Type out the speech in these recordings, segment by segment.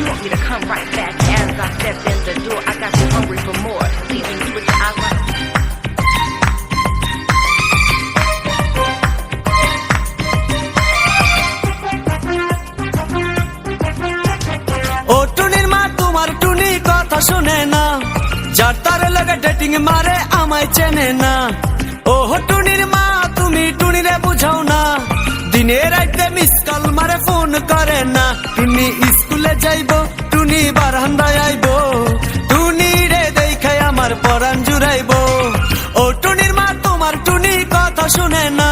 You want me to come right back as I step in the door. I got you hungry for more. Leaving you with your eyes wide. ও টুনির মা তোমার টুনি কথা শুনে না, যার তার লাগে ডেটিং মারে আমায় চেনে না। ও টুনির মা তুমি টুনিরে বুঝাও না, দিনে রাইতে মিস কল মারে ফোন করে না। টুনি স্কুলে যাইবো, টুনি বারান্দায় আইবো, টুনি রে দেখাই আমার পরাণ জুড়াইবো। ও টুনির মা তোমার টুনি কথা শুনে না,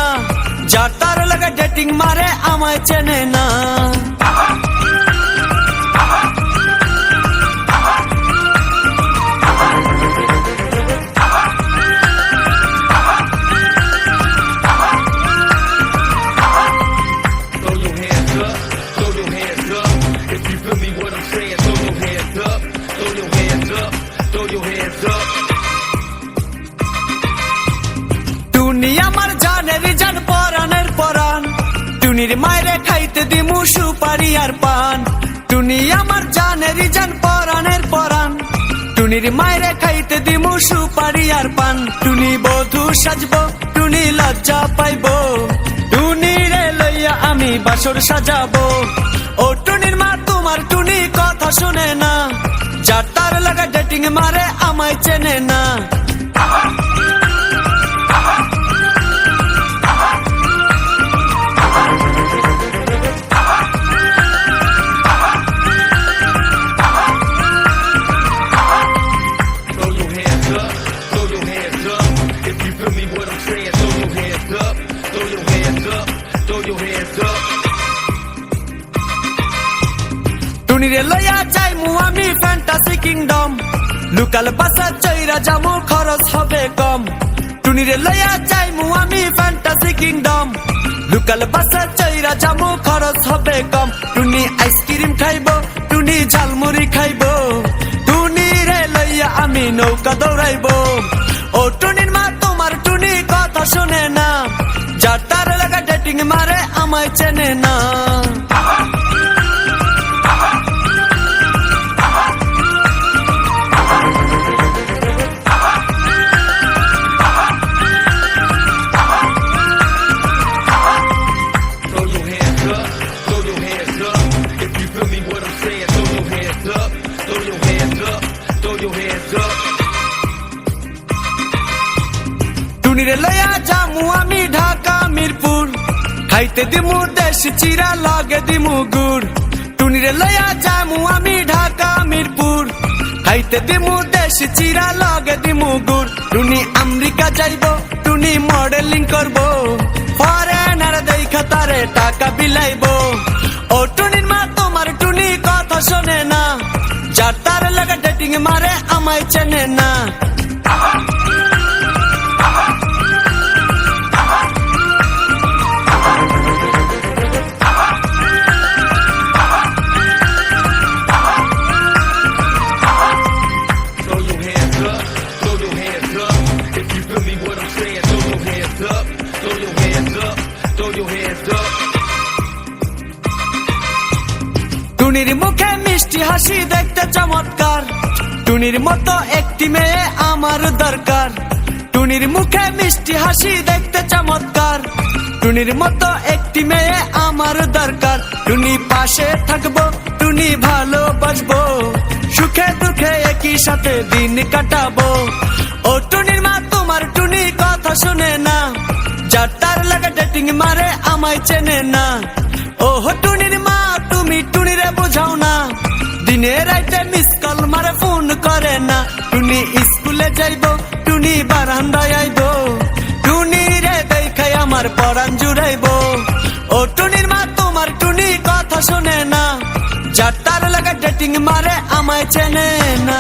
যার তার লাগে ডেটিং মারে আমায় চেনে না। টুনি আমার জানের জান পরানের পরান, টুনির মায়েরে খাইতে দিমু সুপারি আর পান। টুনি আমার জানের জান পরানের পরান, টুনির মায়েরে খাইতে দিমু সুপারি আর পান। টুনি বধূ সাজবো, টুনি লজ্জা পাইবো, টুনি রে লইয়া আমি বাসর সাজাবো। ও টুনির মা তোমার টুনি কথা শুনে না, যার তার লাগা ডেটিং মারে আমায় চেনে না। টুনিরে লইয়া যাইমু আমি ফ্যান্টাসি কিংডম, লোকাল বাসা চইরা যামু খরচ হবে কম। টুনিরে লইয়া যাইমু আমি ফ্যান্টাসি কিংডম, লোকাল বাসা চইরা যামু খরচ হবে কম। টুনি আইসক্রিম খাইবো, টুনি ঝালমুড়ি খাইবো, টুনি রে লইয়া আমি নৌকা দৌড়াইবো। ও টুনির মা তোমার টুনি কথা শুনে না, যার তার লাগা ডেটিং মারে আমায় চেনে না। টুনিরে লইয়া যামু আমি ঢাকা মিরপুর, খাইতে দিমু দেশি চিরা লগে দিমু গুড়। টুনিরে লইয়া যামু আমি ঢাকা মিরপুর, খাইতে দিমু দেশি চিরা লগে দিমু গুড়। টুনি আমেরিকা যাইবো, টুনি মডেলিং করবো, ফরেনার দেখা তারে টাকা বিলাইবো। ও টুনির মা তোমার টুনি কথা শোনে না, যার তার লাগা ডেটিং মারে আমায় চেনে না। টুনির মুখে মিষ্টি হাসি দেখতে চমৎকার, টুনির মতো একটি মেয়ে আমার দরকার। টুনির মুখে মিষ্টি হাসি দেখতে চমৎকার, টুনির মতো একটি মেয়ে আমার দরকার। টুনি পাশে থাকবো, টুনি ভালোবাসবো, সুখে দুঃখে একই সাথে দিন কাটাবো। ও টুনির মা তোমার টুনি কথা শুনে না, যার তার লাগা ডেটিং মারে আমায় চেনে না। ও টুনির মা তুমি টুনিরে বুঝাও না, দিনে রাইতে মিস কল মারে ফোন করে না। টুনি স্কুলে যাইবো, টুনি বারান্দায় আইবো, টুনি রে দেখাই আমার পরাণ জুড়াইবো। ও টুনির মা তোমার টুনি কথা শুনে না, যার তার লাগা ডেটিং মারে আমায় চেনে না।